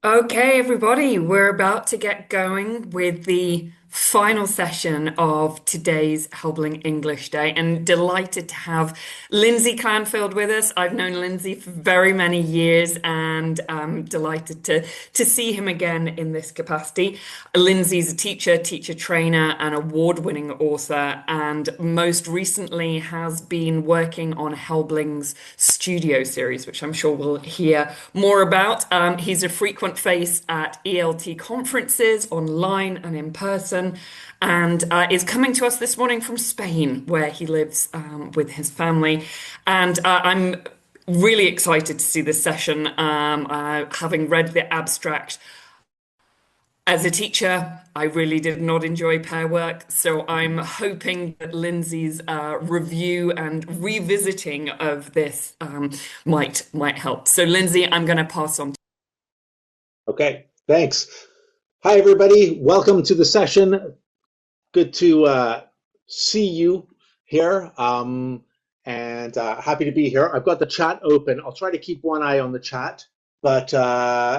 Okay, everybody, we're about to get going with the final session of today's Helbling English Day, and delighted to have Lindsay Clandfield with us. I've known Lindsay for very many years, and I'm delighted to see him again in this capacity. Lindsay's a teacher, teacher trainer, and award-winning author, and most recently has been working on Helbling's studio series, which I'm sure we'll hear more about. He's a frequent face at ELT conferences, online and in person, and is coming to us this morning from Spain, where he lives with his family. And I'm really excited to see this session, having read the abstract. As a teacher, I really did not enjoy pair work, so I'm hoping that Lindsay's review and revisiting of this might help. So, Lindsay, I'm going to pass on. Okay, thanks. Hi, everybody. Welcome to the session. Good to see you here, and happy to be here. I've got the chat open. I'll try to keep one eye on the chat, but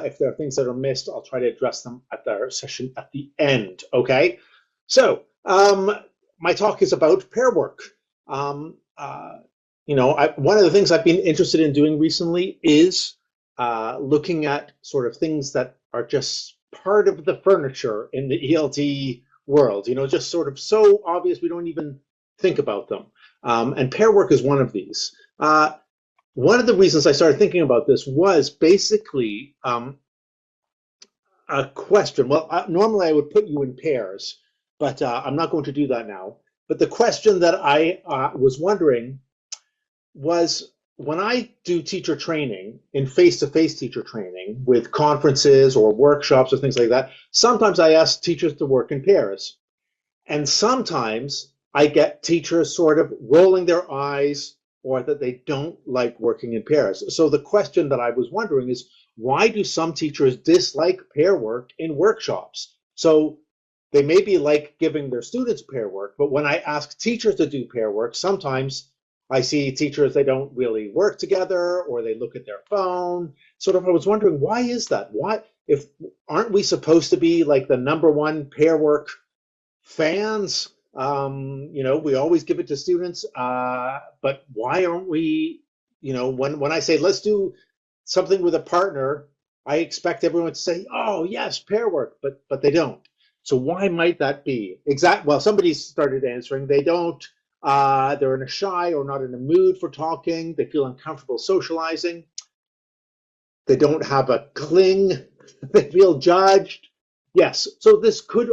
if there are things that are missed, I'll try to address them at the session at the end. Okay, so my talk is about pair work. One of the things I've been interested in doing recently is looking at sort of things that are just part of the furniture in the ELT world, just sort of so obvious we don't even think about them. And pair work is one of these. One of the reasons I started thinking about this was basically a question. Well, normally I would put you in pairs, but I'm not going to do that now. But the question that I was wondering was, when I do teacher training, in face-to-face teacher training with conferences or workshops or things like that, sometimes I ask teachers to work in pairs. And sometimes I get teachers sort of rolling their eyes or that they don't like working in pairs. So the question that I was wondering is, why do some teachers dislike pair work in workshops? So they maybe like giving their students pair work, but when I ask teachers to do pair work, sometimes I see teachers, they don't really work together, or they look at their phone. Sort of, I was wondering, why is that? Why, if aren't we supposed to be like the #1 pair work fans? We always give it to students, but why aren't we? When I say let's do something with a partner, I expect everyone to say, "Oh yes, pair work," but they don't. So why might that be? Well, somebody started answering. They don't. They're in a shy or not in a mood for talking. They feel uncomfortable socializing. They don't have a cling. They feel judged. Yes, so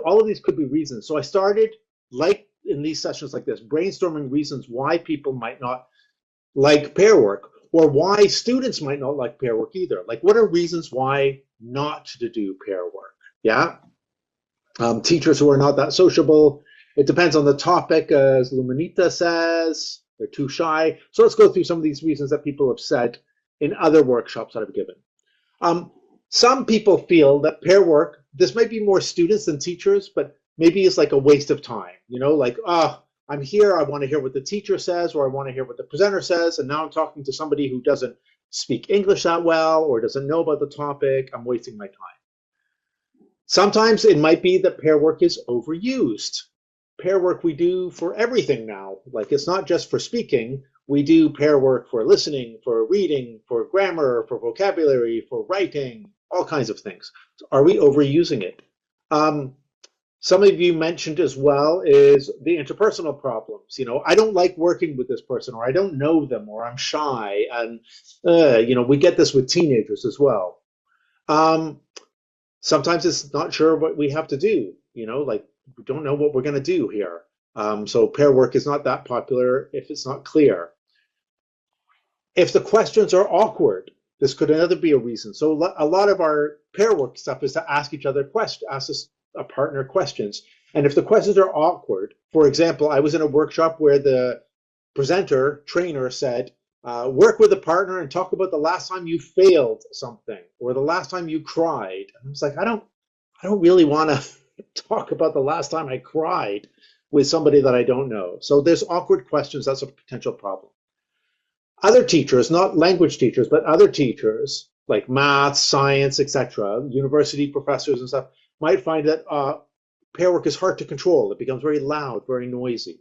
all of these could be reasons. So I started, like in these sessions like this, brainstorming reasons why people might not like pair work, or why students might not like pair work either. Like, what are reasons why not to do pair work? Yeah, teachers who are not that sociable. It depends on the topic, as Luminita says. They're too shy. So let's go through some of these reasons that people have said in other workshops that I've given. Some people feel that pair work, this might be more students than teachers, but maybe it's like a waste of time. Like, I'm here, I want to hear what the teacher says, or I want to hear what the presenter says, and now I'm talking to somebody who doesn't speak English that well, or doesn't know about the topic. I'm wasting my time. Sometimes it might be that pair work is overused. Pair work we do for everything now. Like, it's not just for speaking. We do pair work for listening, for reading, for grammar, for vocabulary, for writing, all kinds of things. So are we overusing it? Some of you mentioned as well is the interpersonal problems. I don't like working with this person, or I don't know them, or I'm shy. And, we get this with teenagers as well. Sometimes it's not sure what we have to do, like, we don't know what we're going to do here. So pair work is not that popular if it's not clear. If the questions are awkward, this could another be a reason. So a lot of our pair work stuff is to ask each other questions, ask a partner questions. And if the questions are awkward, for example, I was in a workshop where the trainer said, work with a partner and talk about the last time you failed something, or the last time you cried. And I was like, I don't really want to talk about the last time I cried with somebody that I don't know. So there's awkward questions. That's a potential problem. Other teachers, not language teachers, but other teachers, like math, science, etc., university professors and stuff might find that pair work is hard to control. It becomes very loud, very noisy.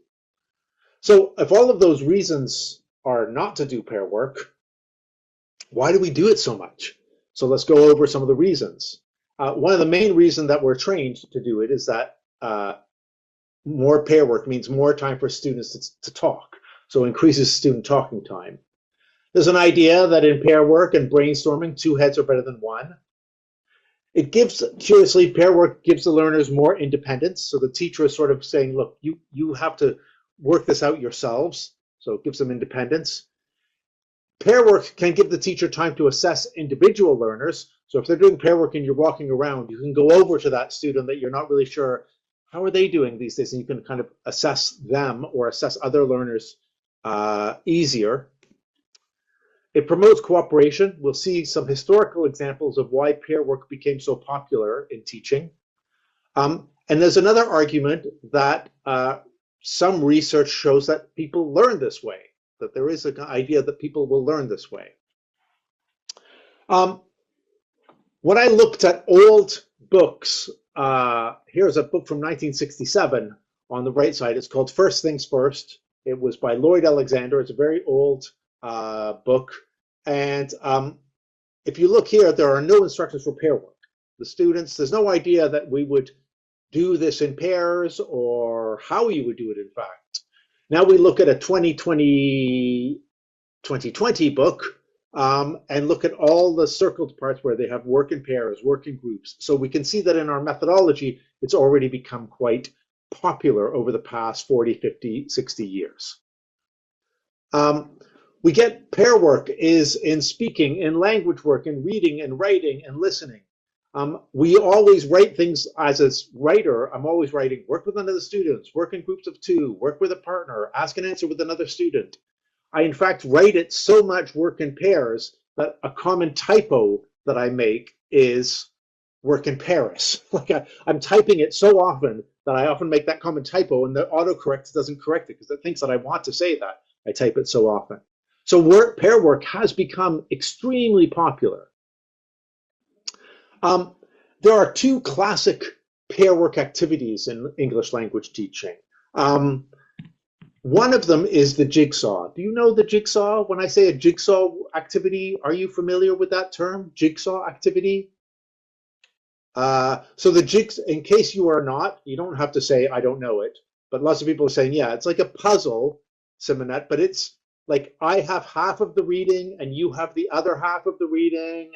So if all of those reasons are not to do pair work, why do we do it so much? So let's go over some of the reasons. One of the main reasons that we're trained to do it is that more pair work means more time for students to talk. So increases student talking time. There's an idea that in pair work and brainstorming, two heads are better than one. It gives, curiously, pair work gives the learners more independence. So the teacher is sort of saying, look, you have to work this out yourselves. So it gives them independence. Pair work can give the teacher time to assess individual learners. So if they're doing pair work and you're walking around, you can go over to that student that you're not really sure, how are they doing these days? And you can kind of assess them or assess other learners easier. It promotes cooperation. We'll see some historical examples of why pair work became so popular in teaching. And there's another argument that some research shows that people learn this way, that there is an idea that people will learn this way. When I looked at old books, here's a book from 1967 on the right side. It's called First Things First. It was by Lloyd Alexander. It's a very old book. And if you look here, there are no instructions for pair work. The students, there's no idea that we would do this in pairs or how you would do it, in fact. Now we look at a 2020 book and look at all the circled parts where they have work in pairs, work in groups. So we can see that in our methodology, it's already become quite popular over the past 40, 50, 60 years. We get pair work is in speaking, in language work, in reading and writing and listening. We always write things as a writer. I'm always writing, work with another students, work in groups of two, work with a partner, ask and answer with another student. I, in fact, write it so much work in pairs that a common typo that I make is work in Paris. Like I'm typing it so often that I often make that common typo and the autocorrect doesn't correct it because it thinks that I want to say that. I type it so often. So pair work has become extremely popular. There are two classic pair work activities in English language teaching. One of them is the jigsaw. Do you know the jigsaw? When I say a jigsaw activity, are you familiar with that term, jigsaw activity? So the jigsaw, in case you are not, you don't have to say, I don't know it, but lots of people are saying, yeah, it's like a puzzle, Simonette, but it's like I have half of the reading and you have the other half of the reading,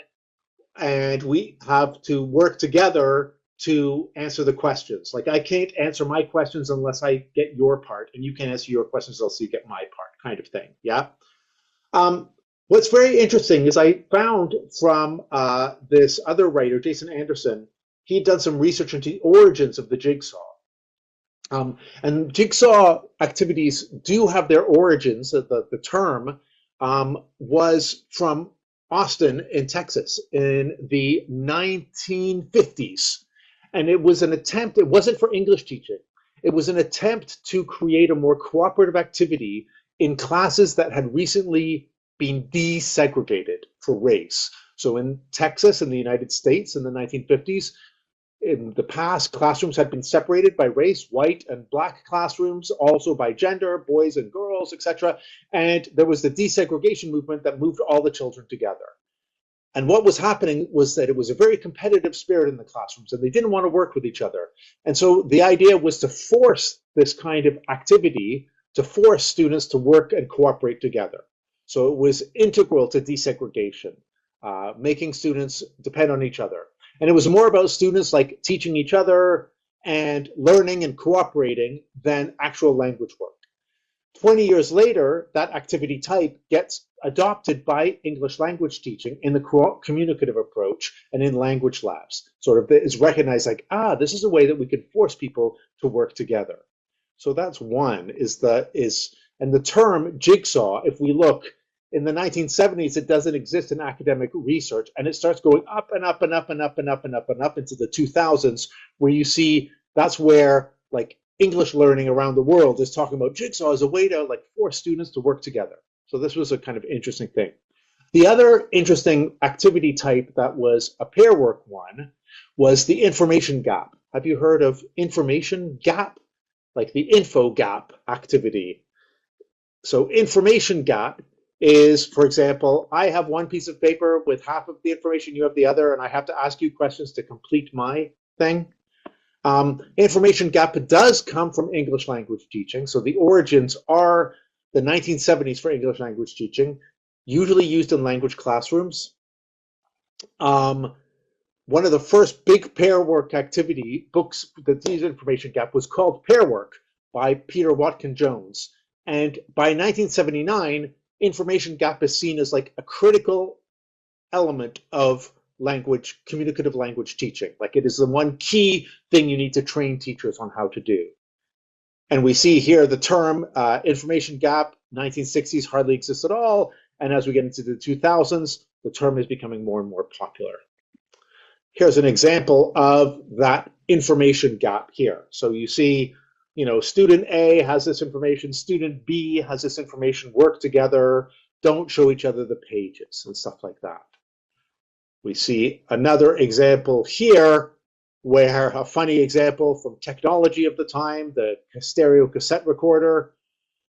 and we have to work together to answer the questions. Like I can't answer my questions unless I get your part, and you can't answer your questions unless you get my part, kind of thing. Yeah. What's very interesting is I found from this other writer, Jason Anderson, he'd done some research into the origins of the jigsaw. And jigsaw activities do have their origins. The term was from Austin in Texas in the 1950s. And it was an attempt, it wasn't for English teaching. It was an attempt to create a more cooperative activity in classes that had recently been desegregated for race. So in Texas, in the United States in the 1950s, in the past, classrooms had been separated by race, white and black classrooms, also by gender, boys and girls, etc. And there was the desegregation movement that moved all the children together. And what was happening was that it was a very competitive spirit in the classrooms, and they didn't want to work with each other. And so the idea was to force this kind of activity, to force students to work and cooperate together. So it was integral to desegregation, making students depend on each other. And it was more about students like teaching each other and learning and cooperating than actual language work. 20 years later, that activity type gets adopted by English language teaching in the communicative approach and in language labs. Sort of is recognized like, this is a way that we can force people to work together. So that's one, and the term jigsaw, if we look, in the 1970s, it doesn't exist in academic research, and it starts going up and up and up and up and up and up and up into the 2000s, where you see that's where like English learning around the world is talking about jigsaw as a way to like force students to work together. So this was a kind of interesting thing. The other interesting activity type that was a pair work one was the information gap. Have you heard of information gap? Like the info gap activity. So information gap is, for example, I have one piece of paper with half of the information, you have the other, and I have to ask you questions to complete my thing. Information gap does come from English language teaching. So the origins are the 1970s for English language teaching, usually used in language classrooms. One of the first big pair work activity books that used information gap was called Pair Work by Peter Watkin Jones. And by 1979, information gap is seen as like a critical element of language, communicative language teaching. Like it is the one key thing you need to train teachers on how to do. And we see here the term information gap, 1960s hardly exists at all. And as we get into the 2000s, the term is becoming more and more popular. Here's an example of that information gap here. So you see, student A has this information, student B has this information, work together, don't show each other the pages and stuff like that. We see another example here where a funny example from technology of the time, the stereo cassette recorder,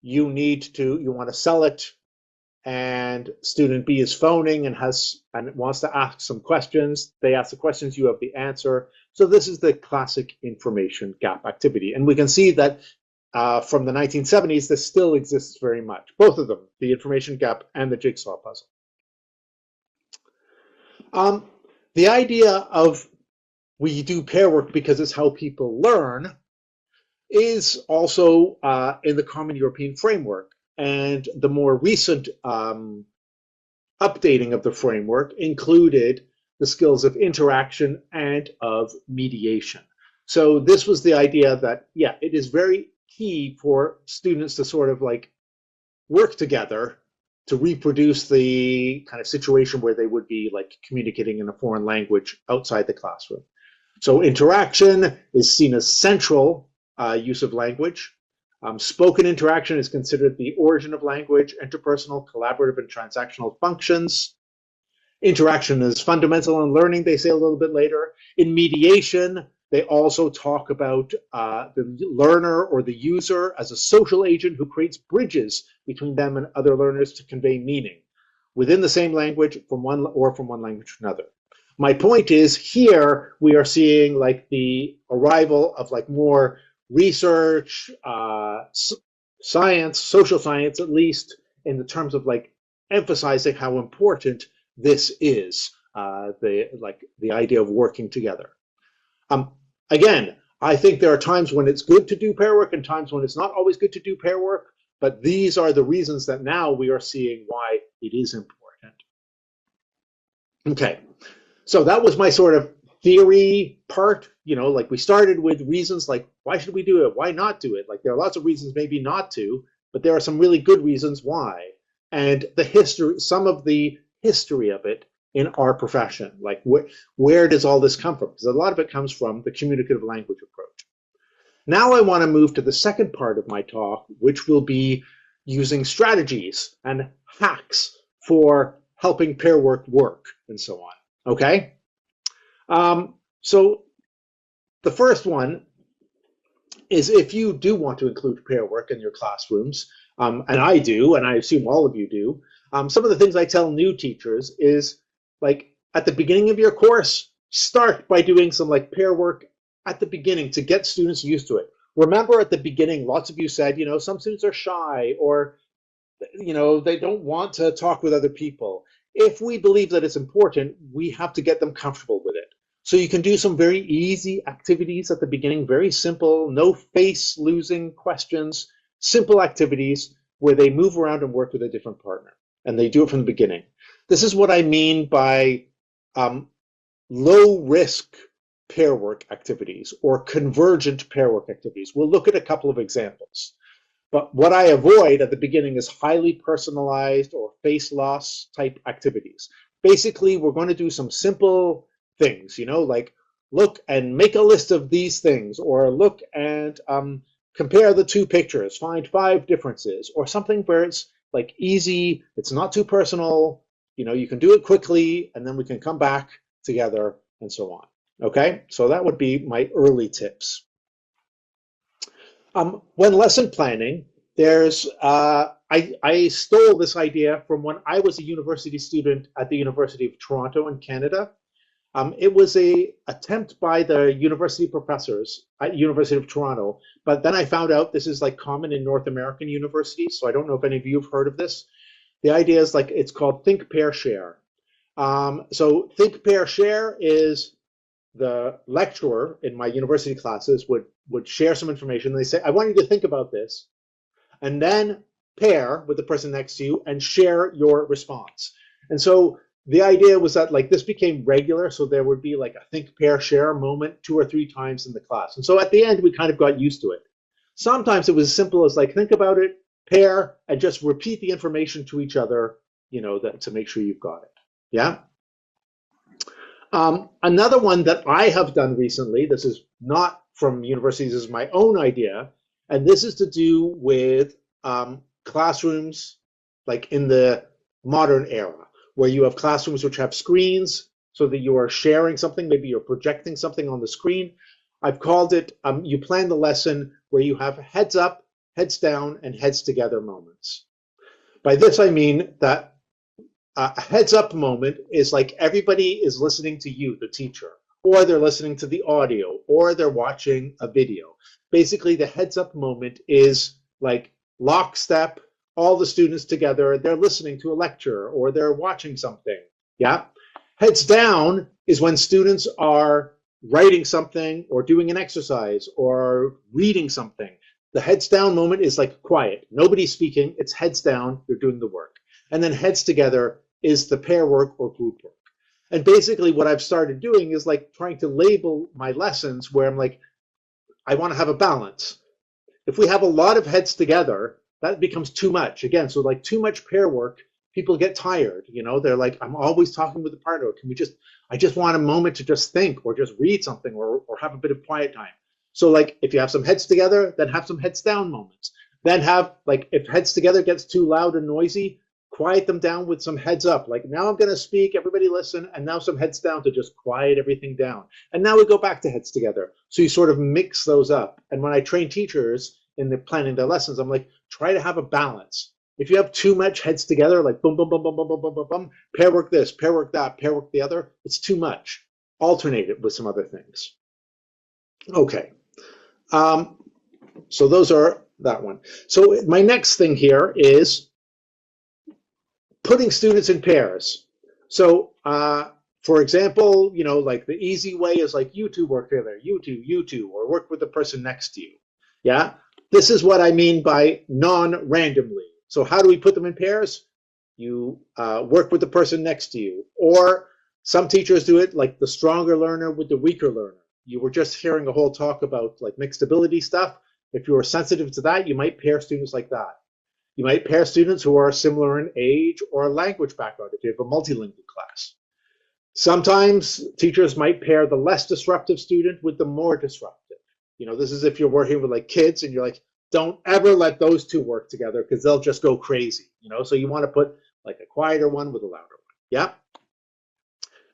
you want to sell it, and student B is phoning and wants to ask some questions. They ask the questions, you have the answer. So this is the classic information gap activity. And we can see that from the 1970s, this still exists very much. Both of them, the information gap and the jigsaw puzzle. The idea of we do pair work because it's how people learn is also in the Common European Framework. And the more recent updating of the framework included the skills of interaction and of mediation. So this was the idea that, yeah, it is very key for students to sort of like work together to reproduce the kind of situation where they would be like communicating in a foreign language outside the classroom. So interaction is seen as central use of language. Spoken interaction is considered the origin of language, interpersonal, collaborative, and transactional functions. Interaction is fundamental in learning, they say a little bit later. In mediation, they also talk about the learner or the user as a social agent who creates bridges between them and other learners to convey meaning within the same language from one language to another. My point is here we are seeing like the arrival of like more research, science, social science, at least in the terms of like emphasizing how important this is, the idea of working together. Again, I think there are times when it's good to do pair work and times when it's not always good to do pair work, but these are the reasons that now we are seeing why it is important. Okay, so that was my sort of theory part. Like we started with reasons like, why should we do it? Why not do it? Like there are lots of reasons maybe not to, but there are some really good reasons why. And the history, some of the history of it in our profession, like where does all this come from? Because a lot of it comes from the communicative language approach. Now I want to move to the second part of my talk, which will be using strategies and hacks for helping pair work and so on. Okay? So the first one is if you do want to include pair work in your classrooms, and I do, and I assume all of you do, some of the things I tell new teachers is like at the beginning of your course, start by doing some like pair work at the beginning to get students used to it. Remember at the beginning, lots of you said, some students are shy or, they don't want to talk with other people. If we believe that it's important, we have to get them comfortable with it. So you can do some very easy activities at the beginning, very simple, no face losing questions, simple activities where they move around and work with a different partner. And they do it from the beginning. This is what I mean by low risk pair work activities or convergent pair work activities. We'll look at a couple of examples. But what I avoid at the beginning is highly personalized or face loss type activities. Basically, we're going to do some simple things, like look and make a list of these things, or look and compare the two pictures, find 5 differences, or something where it's like easy, it's not too personal, You can do it quickly, and then we can come back together and so on. Okay, so that would be my early tips. When lesson planning, I stole this idea from when I was a university student at the University of Toronto in Canada. It was a attempt by the university professors at University of Toronto, but then I found out this is like common in North American universities. So I don't know if any of you have heard of this. The idea is like it's called think, pair, share. So think, pair, share is the lecturer in my university classes would share some information. They say, I want you to think about this, and then pair with the person next to you and share your response. And so the idea was that like this became regular, so there would be like a think, pair, share moment 2 or 3 times in the class. And so at the end, we kind of got used to it. Sometimes it was as simple as like think about it, pair, and just repeat the information to each other, to make sure you've got it. Yeah. Another one that I have done recently, this is not from universities, this is my own idea, and this is to do with classrooms like in the modern era, where you have classrooms which have screens so that you are sharing something, maybe you're projecting something on the screen. I've called it, you plan the lesson where you have heads up, heads down, and heads together moments. By this I mean that a heads up moment is like everybody is listening to you, the teacher, or they're listening to the audio, or they're watching a video. Basically, the heads up moment is like lockstep, all the students together, they're listening to a lecture or they're watching something. Yeah. Heads down is when students are writing something or doing an exercise or reading something. The heads down moment is like quiet. Nobody's speaking. It's heads down. They're doing the work. And then heads together is the pair work or group work. And basically what I've started doing is like trying to label my lessons where I'm like, I want to have a balance. If we have a lot of heads together, that becomes too much. Again, so like too much pair work, people get tired. They're like, I'm always talking with the partner. I just want a moment to just think or just read something or have a bit of quiet time. So like if you have some heads together, then have some heads down moments. Then have like if heads together gets too loud and noisy, quiet them down with some heads up. Like now I'm going to speak, everybody listen, and now some heads down to just quiet everything down. And now we go back to heads together. So you sort of mix those up. And when I train teachers in the planning their lessons, I'm like, try to have a balance. If you have too much heads together, like boom, boom, boom, boom, boom, boom, boom, boom, boom, pair work this, pair work that, pair work the other, it's too much. Alternate it with some other things. Okay. So those are that one. So my next thing here is putting students in pairs. So, for example, like the easy way is like you two work together, you two, or work with the person next to you. Yeah. This is what I mean by non-randomly. So how do we put them in pairs? You work with the person next to you. Or some teachers do it like the stronger learner with the weaker learner. You were just hearing a whole talk about like mixed ability stuff. If you are sensitive to that, you might pair students like that. You might pair students who are similar in age or language background if you have a multilingual class. Sometimes teachers might pair the less disruptive student with the more disruptive. This is if you're working with like kids and you're like, don't ever let those two work together because they'll just go crazy. So you want to put like a quieter one with a louder one. Yeah.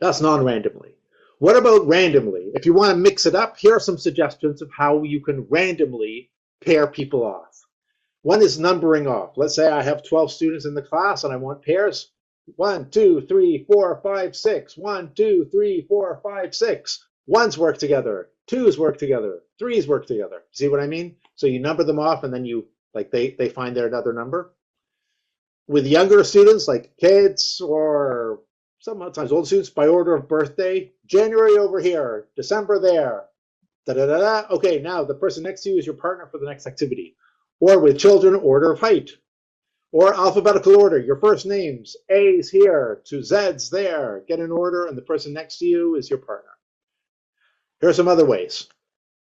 That's non-randomly. What about randomly? If you want to mix it up, here are some suggestions of how you can randomly pair people off. One is numbering off. Let's say I have 12 students in the class and I want pairs. 1, 2, 3, 4, 5, 6. 1, 2, 3, 4, 5, 6. Ones work together. Twos work together. Threes work together. See what I mean? So you number them off and then you like they find their another number. With younger students like kids or sometimes old students by order of birthday, January over here, December there. Da da da da. Okay, now the person next to you is your partner for the next activity. Or with children, order of height. Or alphabetical order, your first names, A's here to Z's there. Get in order, and the person next to you is your partner. Here are some other ways.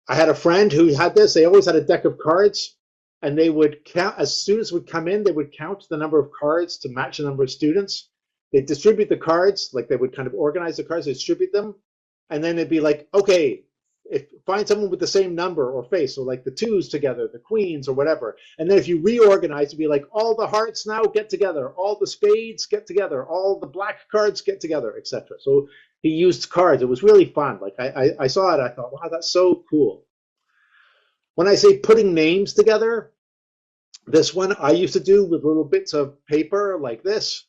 I had a friend who had this. They always had a deck of cards, and they would count, as students would come in, they would count the number of cards to match the number of students. They'd distribute the cards, like they would kind of organize the cards, distribute them, and then it'd be like, okay, find someone with the same number or face, so like the twos together, the queens or whatever. And then if you reorganize, it'd be like all the hearts now get together, all the spades get together, all the black cards get together, etc. So he used cards. It was really fun. Like I saw it, I thought, wow, that's so cool. When I say putting names together, this one I used to do with little bits of paper like this.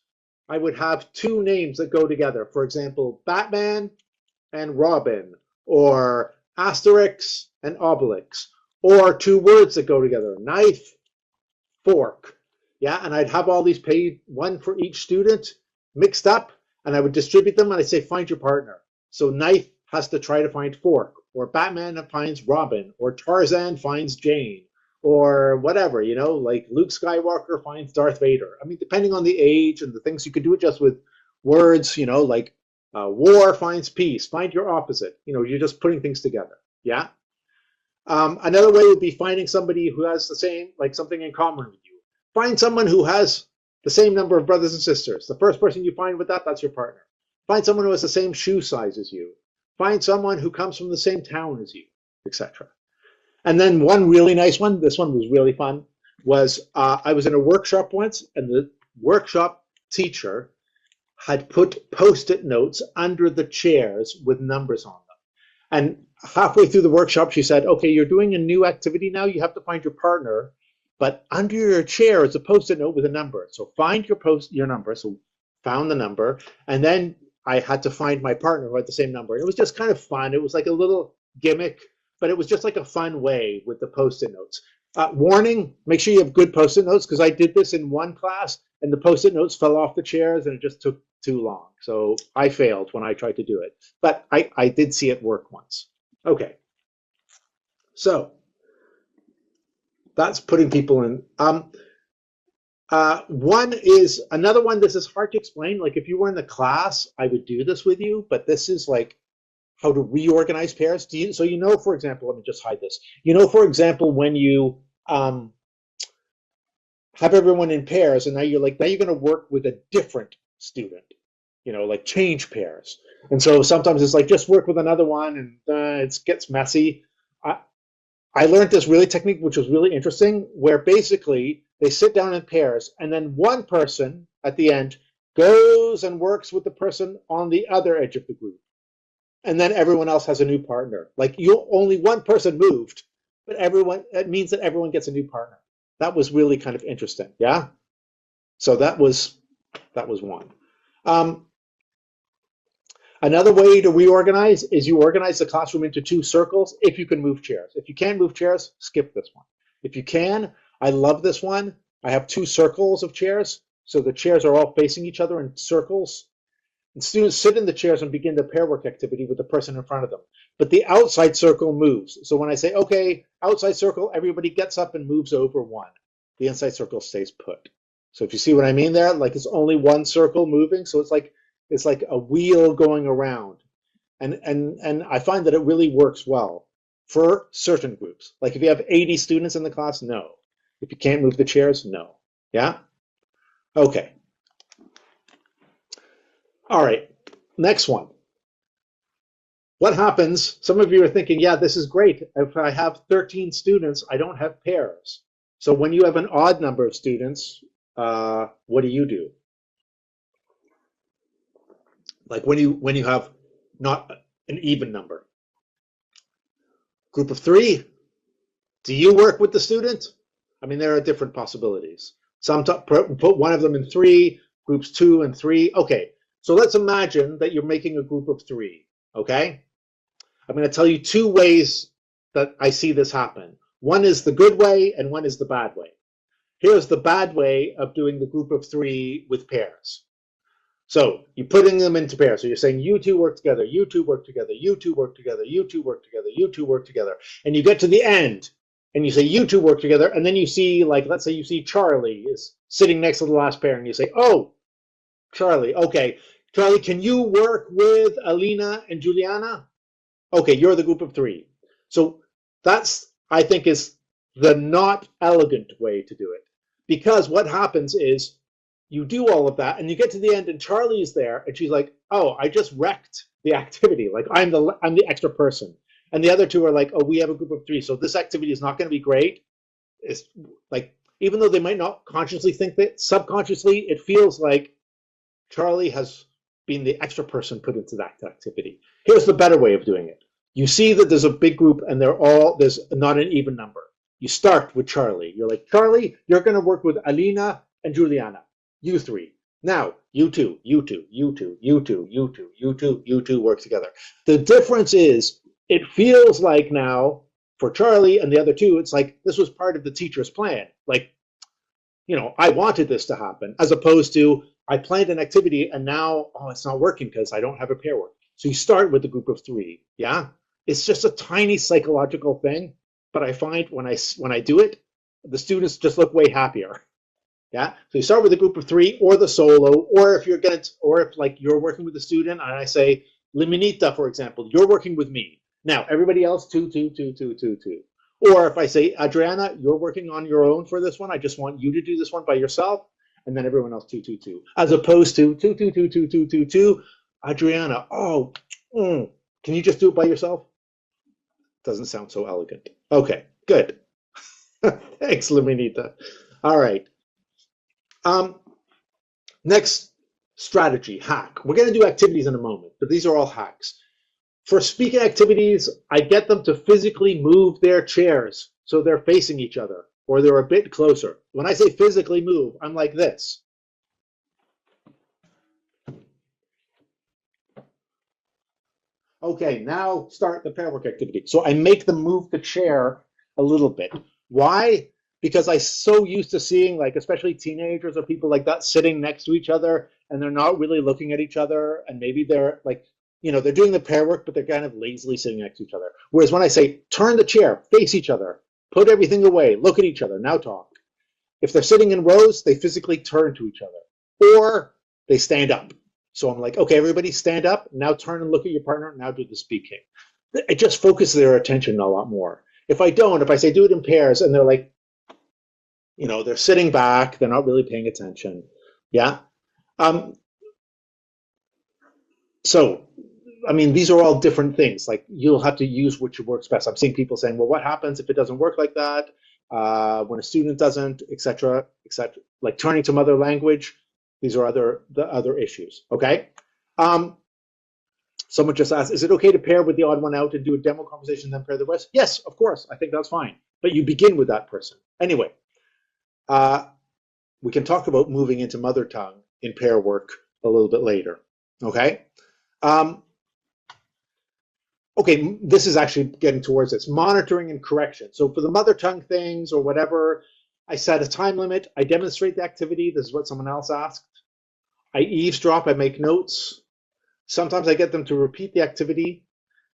I would have two names that go together. For example, Batman and Robin, or Asterix and Obelix, or two words that go together, knife, fork. Yeah, and I'd have all these paid, one for each student, mixed up, and I would distribute them, and I'd say, find your partner. So knife has to try to find fork, or Batman finds Robin, or Tarzan finds Jane, or whatever, you know, like Luke Skywalker finds Darth Vader. I mean, depending on the age and the things, you could do it just with words, you know, like war finds peace, find your opposite. You know, you're just putting things together. Yeah. Another way would be finding somebody who has the same, like something in common with you. Find someone who has the same number of brothers and sisters. The first person you find with that, that's your partner. Find someone who has the same shoe size as you. Find someone who comes from the same town as you, etc. And then one really nice one, this one was really fun, was I was in a workshop once, and the workshop teacher had put Post-it notes under the chairs with numbers on them. And halfway through the workshop, she said, okay, you're doing a new activity now. You have to find your partner, but under your chair is a Post-it note with a number. So find your number. So found the number. And then I had to find my partner who had the same number. It was just kind of fun. It was like a little gimmick, but it was just like a fun way with the Post-it notes. Warning, make sure you have good Post-it notes, because I did this in one class and the Post-it notes fell off the chairs and it just took too long. So I failed when I tried to do it, but I did see it work once. Okay. So that's putting people in. One is another one. This is hard to explain. Like if you were in the class, I would do this with you, but this is like how to reorganize pairs. So you know, for example, let me just hide this. You know, for example, when you have everyone in pairs, and now you're going to work with a different student, you know, like change pairs. And so sometimes it's like, just work with another one, and it gets messy. I learned this really technique, which was really interesting, where basically they sit down in pairs, and then one person at the end goes and works with the person on the other edge of the group. And then everyone else has a new partner. Like only one person moved, but it means that everyone gets a new partner. That was really kind of interesting. Yeah. So that was one. Another way to reorganize is you organize the classroom into two circles if you can move chairs. If you can't move chairs, skip this one. If you can, I love this one. I have two circles of chairs, so the chairs are all facing each other in circles. And students sit in the chairs and begin the pair work activity with the person in front of them. But the outside circle moves. So when I say, okay, outside circle, everybody gets up and moves over one. The inside circle stays put. So if you see what I mean there, like it's only one circle moving. So it's like a wheel going around. And I find that it really works well for certain groups. Like if you have 80 students in the class, no. If you can't move the chairs, no. Yeah? Okay. All right, next one. What happens, some of you are thinking, yeah, this is great. If I have 13 students, I don't have pairs. So when you have an odd number of students, what do? Like when you have not an even number. Group of 3, do you work with the student? I mean, there are different possibilities. Some put one of them in 3, groups 2 and 3. Okay, so let's imagine that you're making a group of 3, okay? I'm going to tell you 2 ways that I see this happen. One is the good way and one is the bad way. Here's the bad way of doing the group of 3 with pairs. So you're putting them into pairs. So you're saying you two work together, you two work together, you two work together, you two work together, you two work together. And you get to the end and you say you two work together, and then you see, like, let's say you see Charlie is sitting next to the last pair, and you say, oh, Charlie, okay. Charlie, can you work with Alina and Juliana? Okay, you're the group of 3. So that's, I think, is the not elegant way to do it. Because what happens is you do all of that and you get to the end and Charlie's there and she's like, oh, I just wrecked the activity. Like I'm the extra person. And the other two are like, oh, we have a group of three, so this activity is not going to be great. It's like, even though they might not consciously think that, subconsciously, it feels like Charlie has been the extra person put into that activity. Here's the better way of doing it. You see that there's a big group and there's not an even number. You start with Charlie. You're like, Charlie, you're going to work with Alina and Juliana. You three. Now, you two, you two, you two, you two, you two, you two, you two work together. The difference is it feels like now for Charlie and the other two, it's like this was part of the teacher's plan. Like, I wanted this to happen, as opposed to I planned an activity and now, oh, it's not working because I don't have a pair work. So you start with a group of three. Yeah. It's just a tiny psychological thing, but I find when I do it, the students just look way happier. Yeah. So you start with a group of three or the solo, or if like you're working with a student and I say, Liminita, for example, you're working with me. Now, everybody else, two, two, two, two, two, two. Or if I say, Adriana, you're working on your own for this one. I just want you to do this one by yourself. And then everyone else, two, two, two. As opposed to two, two, two, two, two, two, two. Adriana, can you just do it by yourself? Doesn't sound so elegant. Okay, good. Thanks, Liminita. All right. Next strategy, hack. We're going to do activities in a moment, but these are all hacks. For speaking activities, I get them to physically move their chairs so they're facing each other or they're a bit closer. When I say physically move, I'm like this. Okay, now start the pair work activity. So I make them move the chair a little bit. Why? Because I'm so used to seeing, like, especially teenagers or people like that sitting next to each other and they're not really looking at each other, and maybe they're like, they're doing the pair work, but they're kind of lazily sitting next to each other. Whereas when I say, turn the chair, face each other, put everything away, look at each other, now talk. If they're sitting in rows, they physically turn to each other or they stand up. So I'm like, okay, everybody stand up, now turn and look at your partner, now do the speaking. It just focuses their attention a lot more. If I say do it in pairs and they're like, they're sitting back, they're not really paying attention. Yeah. So, these are all different things. Like, you'll have to use which works best. I'm seeing people saying, well, what happens if it doesn't work like that? When a student doesn't, etc., etc. Like turning to mother language. These are the other issues. Okay. Someone just asked, is it okay to pair with the odd one out and do a demo conversation, then pair the rest? Yes, of course. I think that's fine. But you begin with that person. Anyway, we can talk about moving into mother tongue in pair work a little bit later. Okay. Okay, this is actually getting towards this. Monitoring and correction. So for the mother tongue things or whatever, I set a time limit. I demonstrate the activity. This is what someone else asked. I eavesdrop. I make notes. Sometimes I get them to repeat the activity.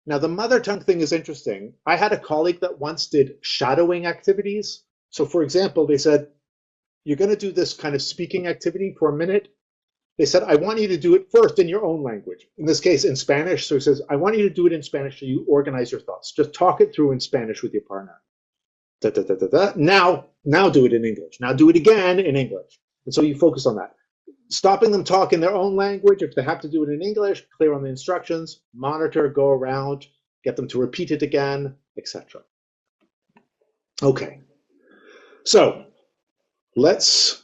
Now, the mother tongue thing is interesting. I had a colleague that once did shadowing activities. So for example, they said, you're going to do this kind of speaking activity for a minute. They said, I want you to do it first in your own language. In this case, in Spanish. So he says, I want you to do it in Spanish so you organize your thoughts. Just talk it through in Spanish with your partner. Da, da, da, da, da. Now do it in English. Now do it again in English. And so you focus on that. Stopping them talk in their own language. If they have to do it in English, clear on the instructions, monitor, go around, get them to repeat it again, etc. Okay. So let's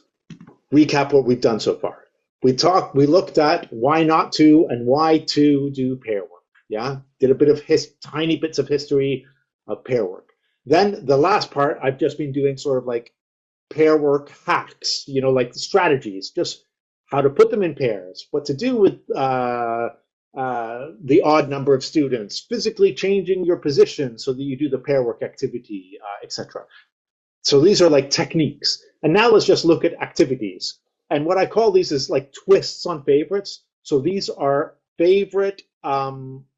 recap what we've done so far. We looked at why not to and why to do pair work. Yeah, did a bit of tiny bits of history of pair work. Then the last part, I've just been doing sort of like pair work hacks, like strategies, just how to put them in pairs, what to do with the odd number of students, physically changing your position so that you do the pair work activity, etc. So these are like techniques. And now let's just look at activities. And what I call these is like twists on favorites. So these are favorite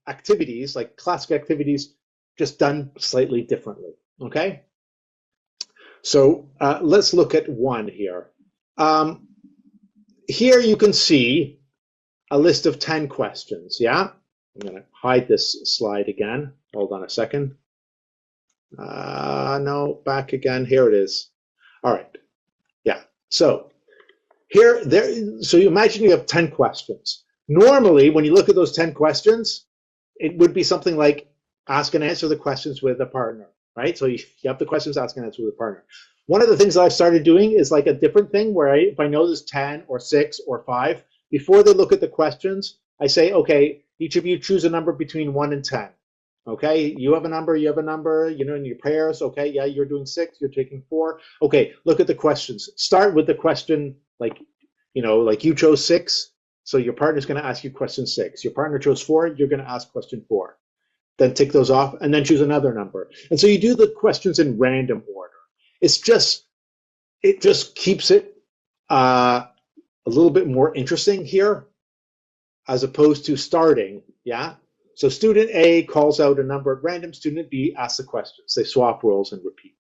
activities, like classic activities, just done slightly differently. Okay. So let's look at one here. Here you can see a list of 10 questions. Yeah. I'm going to hide this slide again. Hold on a second. No, back again. Here it is. All right. Yeah. So so you imagine you have 10 questions. Normally, when you look at those 10 questions, it would be something like, ask and answer the questions with a partner, right? So you have the questions, ask and answer with a partner. One of the things that I've started doing is like a different thing where if I know there's 10 or 6 or 5, before they look at the questions, I say, okay, each of you choose a number between 1 and 10. Okay, you have a number, you have a number, in your pairs. Okay, yeah, you're doing 6, you're taking 4. Okay, look at the questions. Start with the question like, like you chose 6, so your partner's going to ask you question 6. Your partner chose 4, you're going to ask question 4. Then tick those off, and then choose another number. And so you do the questions in random order. It just keeps it a little bit more interesting here, as opposed to starting, yeah? So student A calls out a number at random, student B asks the questions. They swap roles and repeat.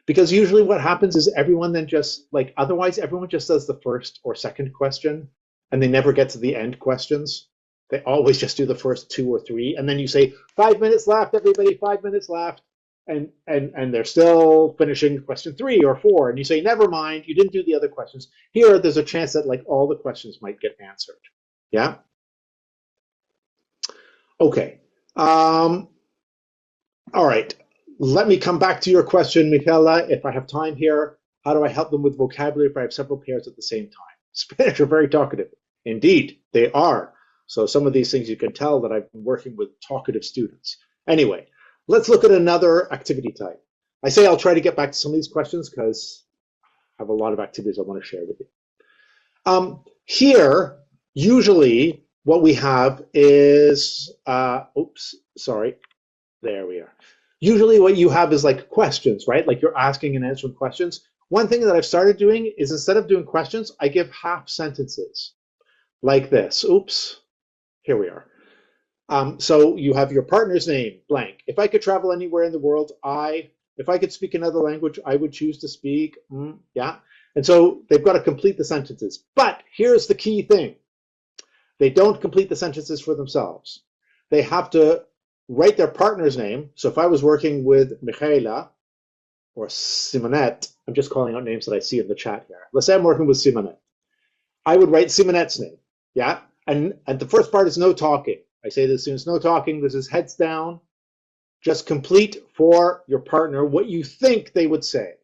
Because usually what happens is everyone then just, otherwise everyone just does the first or second question, and they never get to the end questions. They always just do the first 2 or 3, and then you say, 5 minutes left, everybody, 5 minutes left, and they're still finishing question 3 or 4, and you say, never mind, you didn't do the other questions. Here, there's a chance that all the questions might get answered. Yeah? Okay. All right. Let me come back to your question, Michaela. If I have time here, how do I help them with vocabulary if I have several pairs at the same time? Spanish are very talkative. Indeed, they are. So some of these things you can tell that I've been working with talkative students. Anyway, let's look at another activity type. I say I'll try to get back to some of these questions because I have a lot of activities I want to share with you. Here, usually what we have is, oops, sorry, there we are. Usually what you have is questions, right? Like you're asking and answering questions. One thing that I've started doing is instead of doing questions, I give half sentences like this. Oops, here we are. So you have your partner's name, blank. If I could travel anywhere in the world, if I could speak another language, I would choose to speak, yeah. And so they've got to complete the sentences. But here's the key thing. They don't complete the sentences for themselves. They have to write their partner's name. So if I was working with Michaela or Simonette, I'm just calling out names that I see in the chat here. Let's say I'm working with Simonette. I would write Simonette's name, yeah? And the first part is no talking. I say to the students, no talking. This is heads down. Just complete for your partner what you think they would say.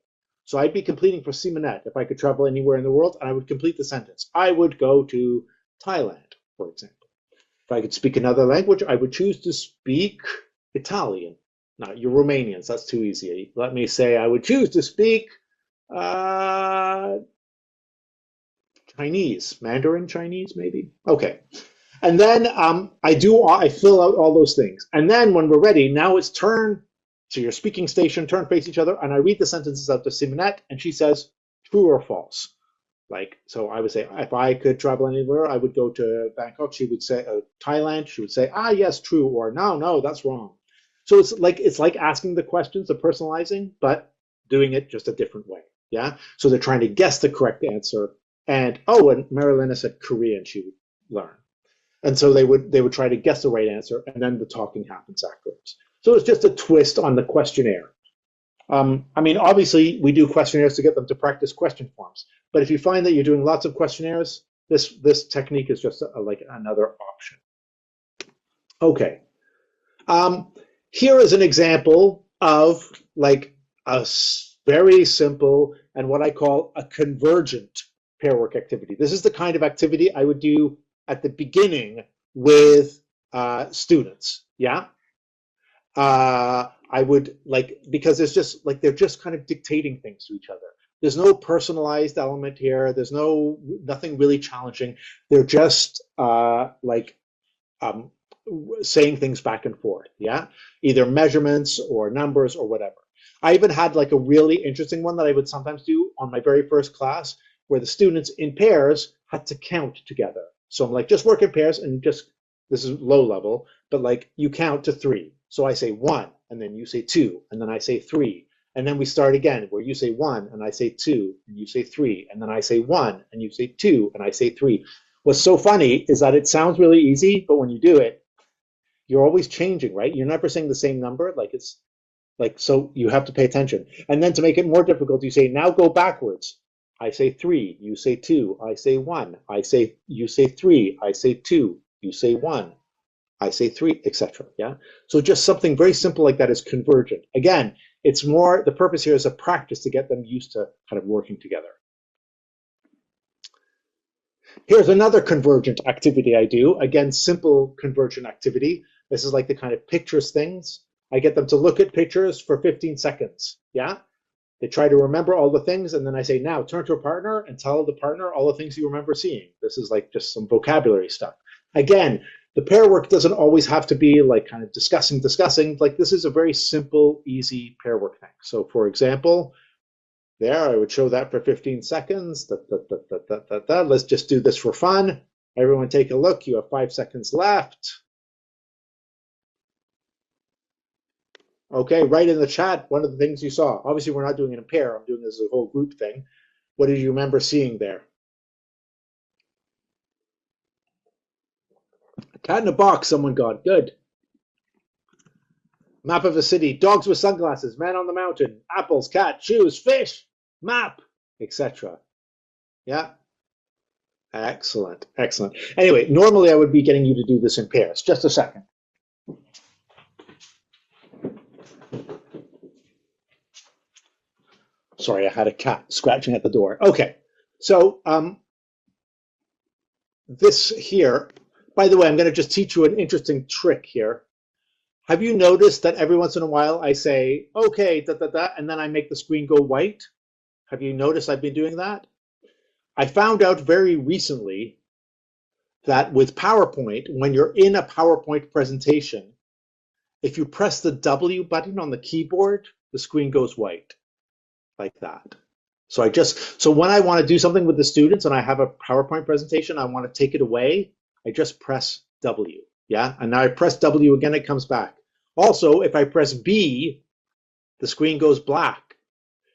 So I'd be completing for Simonette if I could travel anywhere in the world, and I would complete the sentence. I would go to Thailand, for example. If I could speak another language, I would choose to speak Italian. Now, you're Romanians, that's too easy. Let me say I would choose to speak Chinese, Mandarin Chinese, maybe. Okay. And then I fill out all those things. And then when we're ready, now it's turn to your speaking station, turn face each other, and I read the sentences out to Simonette, and she says true or false. So I would say, if I could travel anywhere, I would go to Bangkok. She would say, Thailand. She would say, yes, true, or no, that's wrong. So it's like asking the questions, the personalizing, but doing it just a different way. Yeah. So they're trying to guess the correct answer. And Marilena said Korean. She would learn. And so they would try to guess the right answer, and then the talking happens afterwards. So it's just a twist on the questionnaire. Obviously, we do questionnaires to get them to practice question forms. But if you find that you're doing lots of questionnaires, this technique is just like another option. Okay. Here is an example of a very simple and what I call a convergent pair work activity. This is the kind of activity I would do at the beginning with students. Yeah. I would because there's just they're just kind of dictating things to each other. There's no personalized element here. There's nothing really challenging. They're just saying things back and forth. Yeah, either measurements or numbers or whatever. I even had a really interesting one that I would sometimes do on my very first class, where the students in pairs had to count together. So I'm just work in pairs and this is low level, but you count to 3. So I say 1, and then you say 2, and then I say 3. And then we start again, where you say 1, and I say 2, and you say 3. And then I say 1, and you say 2, and I say 3. What's so funny is that it sounds really easy, but when you do it, you're always changing, right? You're never saying the same number. So you have to pay attention. And then to make it more difficult, you say, now go backwards. I say 3, you say 2, I say 1, you say 3, I say 2, you say 1. I say 3, etc. Yeah. So just something very simple like that is convergent. Again, it's more, the purpose here is a practice to get them used to kind of working together. Here's another convergent activity I do. Again, simple convergent activity. This is like the kind of pictures things. I get them to look at pictures for 15 seconds. Yeah. They try to remember all the things, and then I say, now turn to a partner and tell the partner all the things you remember seeing. This is like just some vocabulary stuff. Again, the pair work doesn't always have to be like kind of discussing. Like this is a very simple, easy pair work thing. So for example, there, I would show that for 15 seconds. Let's just do this for fun. Everyone take a look. You have 5 seconds left. Okay, write in the chat one of the things you saw. Obviously, we're not doing it in pair. I'm doing this as a whole group thing. What did you remember seeing there? A cat in a box, someone got. Good. Map of a city. Dogs with sunglasses. Man on the mountain. Apples, cat, shoes, fish, map, etc. Yeah. Excellent. Excellent. Anyway, normally I would be getting you to do this in pairs. Just a second. Sorry, I had a cat scratching at the door. Okay, so this here, by the way, I'm going to just teach you an interesting trick here. Have you noticed that every once in a while I say, okay, and then I make the screen go white? Have you noticed I've been doing that? I found out very recently that with PowerPoint, when you're in a PowerPoint presentation, if you press the W button on the keyboard, the screen goes white. Like that. So when I want to do something with the students and I have a PowerPoint presentation, I want to take it away, I just press W. Yeah, and now I press W again, it comes back. Also, if I press B, the screen goes black.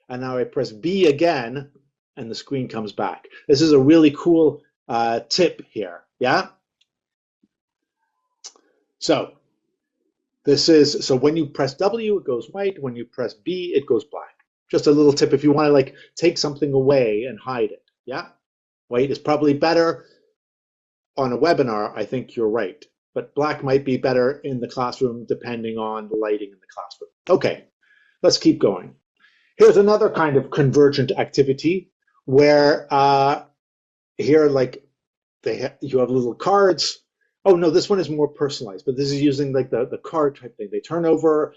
And now I press B again, and the screen comes back. This is a really cool tip here. Yeah. So when you press W, it goes white. When you press B, it goes black. Just a little tip if you want to like take something away and hide it. Yeah, white is probably better on a webinar. I think you're right, but black might be better in the classroom depending on the lighting in the classroom. Okay, let's keep going. Here's another kind of convergent activity where here like you have little cards. Oh no, this one is more personalized, but this is using like the card type thing. They turn over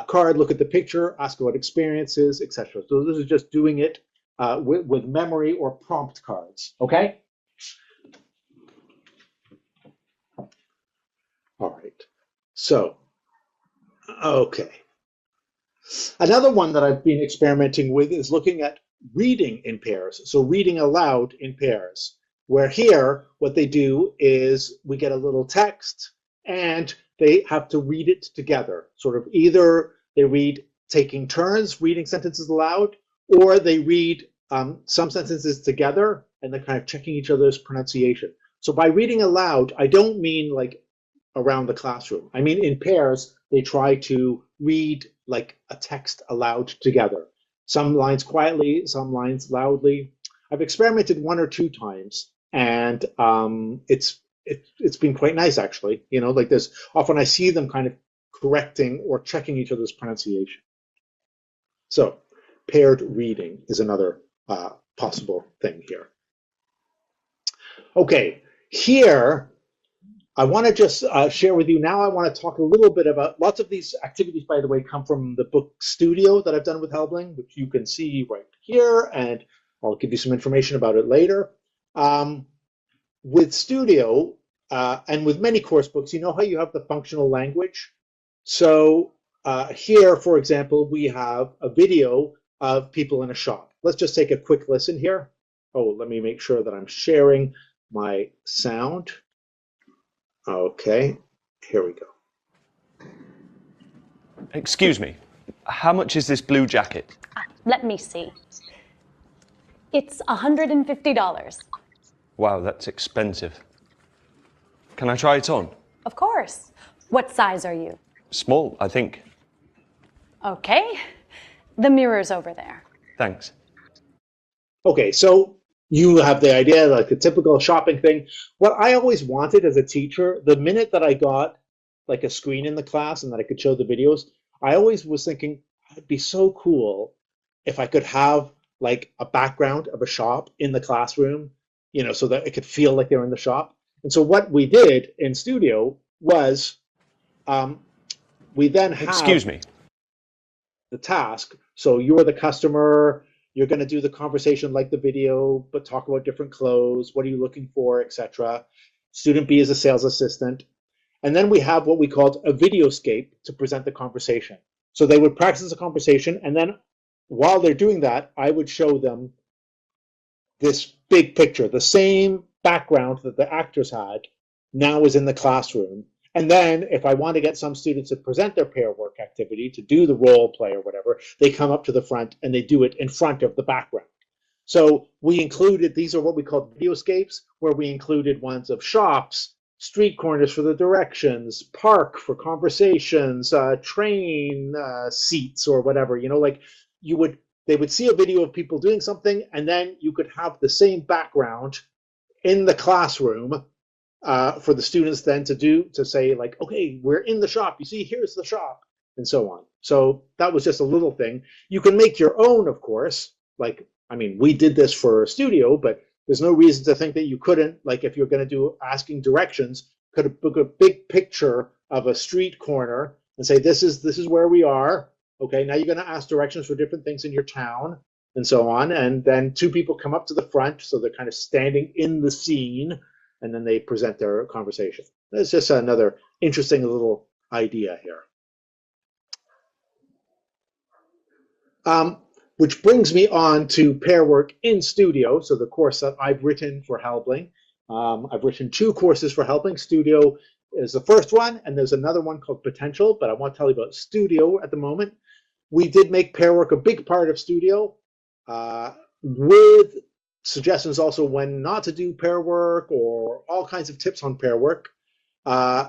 card, look at the picture, ask what experiences, etc. So this is just doing it with memory or prompt cards. Okay. All right. So, okay. Another one that I've been experimenting with is looking at reading in pairs. So reading aloud in pairs, where here what they do is we get a little text and they have to read it together. Sort of either they read taking turns reading sentences aloud, or they read some sentences together and they're kind of checking each other's pronunciation. So by reading aloud, I don't mean like around the classroom. I mean in pairs, they try to read like a text aloud together. Some lines quietly, some lines loudly. I've experimented 1 or 2 times, and it's been quite nice actually. You know, like there's often I see them kind of correcting or checking each other's pronunciation. So paired reading is another possible thing here. Okay, here I want to just share with you now. I want to talk a little bit about lots of these activities, by the way, come from the book Studio that I've done with Helbling, which you can see right here, and I'll give you some information about it later. With Studio and with many course books, you know how you have the functional language? So here, for example, we have a video of people in a shop. Let's just take a quick listen here. Oh, let me make sure that I'm sharing my sound. Okay, here we go. Excuse me, how much is this blue jacket? Let me see. It's $150. Wow, that's expensive. Can I try it on? Of course. What size are you? Small, I think. Okay. The mirror's over there. Thanks. Okay, so You have the idea, like the typical shopping thing. What I always wanted as a teacher, the minute that I got like a screen in the class and that I could show the videos, I always was thinking it'd be so cool if I could have like a background of a shop in the classroom, so that it could feel like they're in the shop. And so what we did in studio was um, we then Excuse have me. the task. So you're the customer, you're going to do the conversation like the video, but talk about different clothes, what are you looking for, etc. Student B is a sales assistant. And then we have what we called a videoscape to present the conversation. So they would practice the conversation, and then while they're doing that, I would show them this big picture, the same background that the actors had now is in the classroom. And then if I want to get some students to present their pair work activity, to do the role play or whatever, they come up to the front and they do it in front of the background. So we included, these are what we call videoscapes, where we included ones of shops, street corners for the directions, park for conversations, train seats or whatever, like they would see a video of people doing something, and then you could have the same background in the classroom for the students then to say like, okay, we're in the shop. You see, here's the shop, and so on. So that was just a little thing. You can make your own, of course. Like, I mean, we did this for a studio, but there's no reason to think that you couldn't. Like, if you're going to do asking directions, could book a big picture of a street corner and say, this is where we are. Okay, now you're going to ask directions for different things in your town and so on. And then two people come up to the front, so they're kind of standing in the scene, and then they present their conversation. That's just another interesting little idea here. Which brings me on to pair work in studio. So the course that I've written for Helbling. I've written 2 courses for Helbling. Studio is the first one, and there's another one called Potential, but I want to tell you about Studio at the moment. We did make pair work a big part of Studio, with suggestions also when not to do pair work or all kinds of tips on pair work.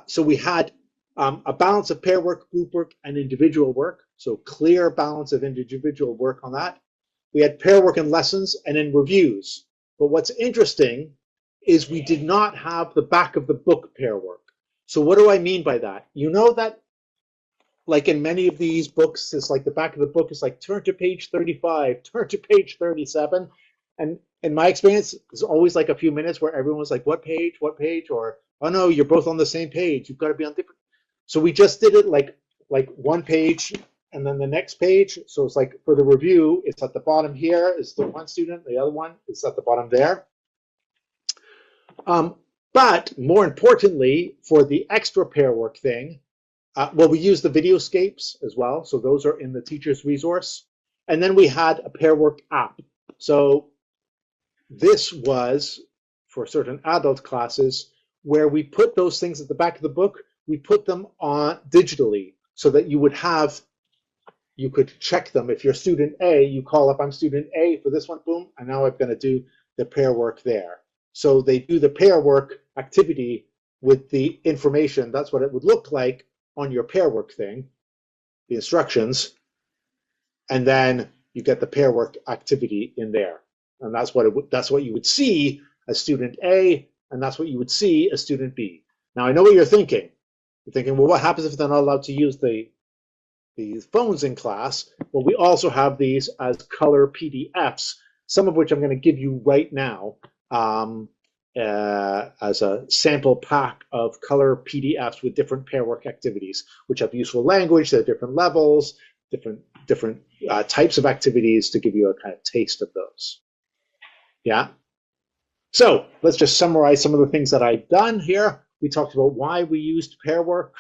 So we had a balance of pair work, group work, and individual work. So clear balance of individual work on that. We had pair work in lessons and in reviews. But what's interesting is we did not have the back of the book pair work. So what do I mean by that? You know that like in many of these books, it's like the back of the book is like turn to page 35, turn to page 37. And in my experience, it's always like a few minutes where everyone's like, what page, or, oh no, you're both on the same page. You've got to be on different. So we just did it like one page and then the next page. So it's like for the review, it's at the bottom here is the one student, the other one is at the bottom there. But more importantly, for the extra pair work thing, well, we use the videoscapes as well. So those are in the teacher's resource. And then we had a pair work app. So this was for certain adult classes where we put those things at the back of the book. We put them on digitally so that you could check them. If you're student A, you call up, I'm student A for this one, boom, and now I'm going to do the pair work there. So they do the pair work activity with the information. That's what it would look like on your pair work thing, the instructions, and then you get the pair work activity in there. And that's what you would see as student A, and that's what you would see as student B. Now, I know what you're thinking. You're thinking, well, what happens if they're not allowed to use these phones in class? Well, we also have these as color PDFs, some of which I'm going to give you right now as a sample pack of color PDFs with different pair work activities, which have useful language. There are different levels, different types of activities to give you a kind of taste of those. Yeah. So let's just summarize some of the things that I've done here. We talked about why we used pair work,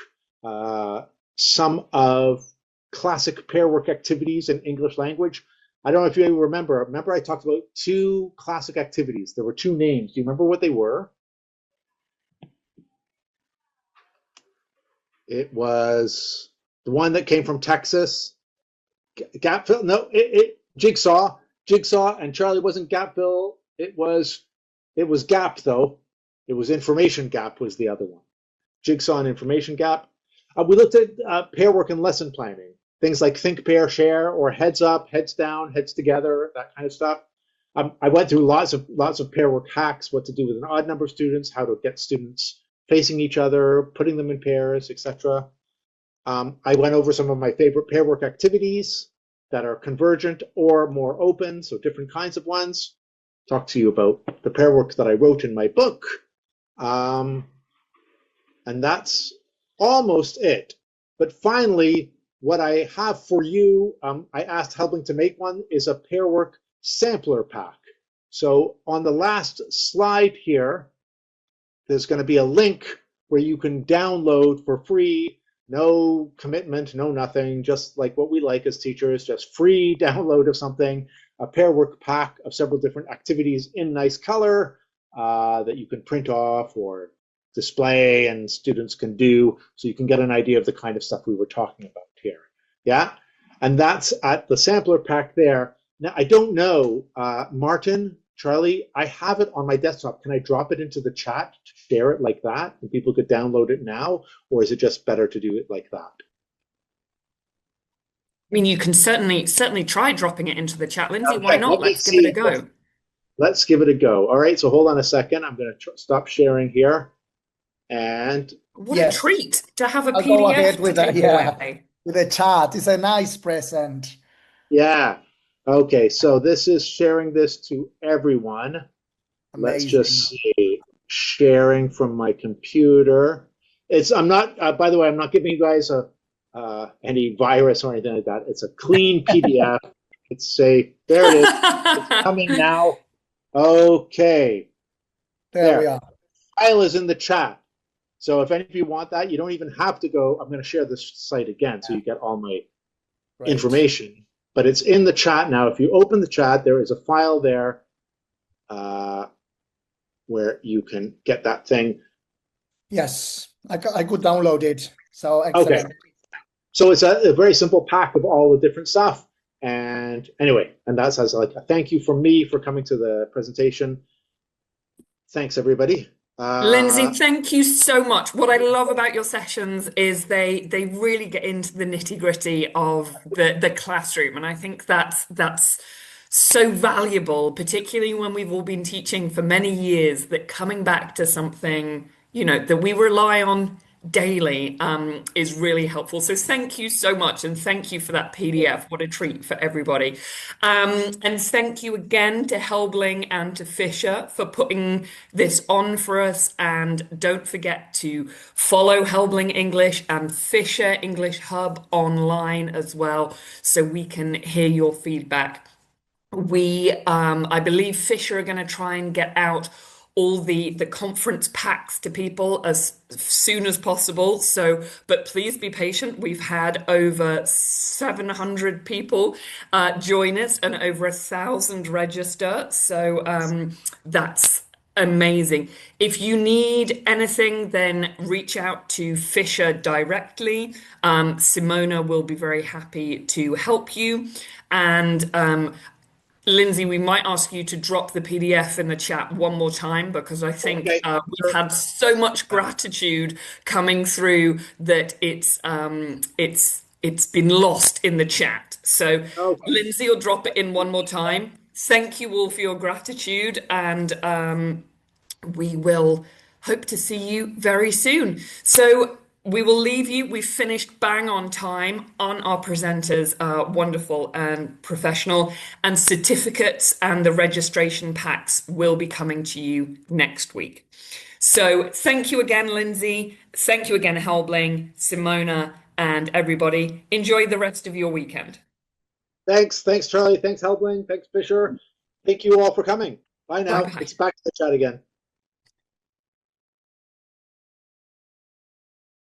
some of classic pair work activities in English language. I don't know if you remember. Remember I talked about 2 classic activities. There were 2 names. Do you remember what they were? It was the one that came from Texas. Gapfill? No, Jigsaw. Jigsaw, and Charlie wasn't Gapfill. It was Gap, though. It was Information Gap was the other one. Jigsaw and Information Gap. We looked at pair work and lesson planning. Things like think, pair, share, or heads up, heads down, heads together, that kind of stuff. I went through lots of pair work hacks, what to do with an odd number of students, how to get students facing each other, putting them in pairs, etc. I went over some of my favorite pair work activities that are convergent or more open, so different kinds of ones. Talk to you about the pair work that I wrote in my book. And that's almost it. But finally, what I have for you, I asked Helbling to make one, is a pair work sampler pack. So on the last slide here, there's going to be a link where you can download for free, no commitment, no nothing, just like what we like as teachers, just free download of something, a pair work pack of several different activities in nice color that you can print off or display and students can do, so you can get an idea of the kind of stuff we were talking about here. Yeah, and that's at the sampler pack there. Now, I don't know, Martin, Charlie, I have it on my desktop. Can I drop it into the chat to share it like that and people could download it now? Or is it just better to do it like that? I mean, you can certainly try dropping it into the chat. Lindsay, why Okay, not? let me Let's give it a see. go. Let's give it a go. All right, so hold on a second. I'm going to stop sharing here. And What a treat to have a I'll go ahead PDF with to that. take Yeah, away. with a chart. It's a nice present. yeah, okay, so this is sharing this to everyone. Let's Amazing. just see, sharing from my computer. I'm not, by the way, I'm not giving you guys any virus or anything like that. It's a clean PDF. It's there it is. It's coming now. Okay. There we are. File is in the chat. So if any of you want that, you don't even have to go. I'm going to share this site again so you get all my information. But it's in the chat now. If you open the chat, there is a file there where you can get that thing. Yes, I could download it. So excellent. Okay. So it's a very simple pack of all the different stuff. And anyway, and that's as like a thank you from me for coming to the presentation. Thanks, everybody. Lindsay, thank you so much. What I love about your sessions is they really get into the nitty-gritty of the classroom, and I think that's so valuable, particularly when we've all been teaching for many years, that coming back to something, that we rely on daily is really helpful. So thank you so much, and thank you for that PDF. What a treat for everybody. And thank you again to Helbling and to Fisher for putting this on for us. And don't forget to follow Helbling English and Fisher English Hub online as well, so we can hear your feedback. I believe Fisher are going to try and get out all the conference packs to people as soon as possible. But please be patient. We've had over 700 people join us and over 1,000 register. So that's amazing. If you need anything, then reach out to Fisher directly. Simona will be very happy to help you. And Lindsay, we might ask you to drop the PDF in the chat one more time, because I think we've had so much gratitude coming through that it's been lost in the chat. So Lindsay will drop it in one more time. Thank you all for your gratitude, and we will hope to see you very soon. So we will leave you. We've finished bang on time. On our presenters are wonderful and professional, and certificates and the registration packs will be coming to you next week. So thank you again, Lindsay. Thank you again, Helbling, Simona, and everybody. Enjoy the rest of your weekend. Thanks, Charlie. Thanks, Helbling. Thanks, Fisher. Thank you all for coming. Bye now. Bye-bye. It's back to the chat again.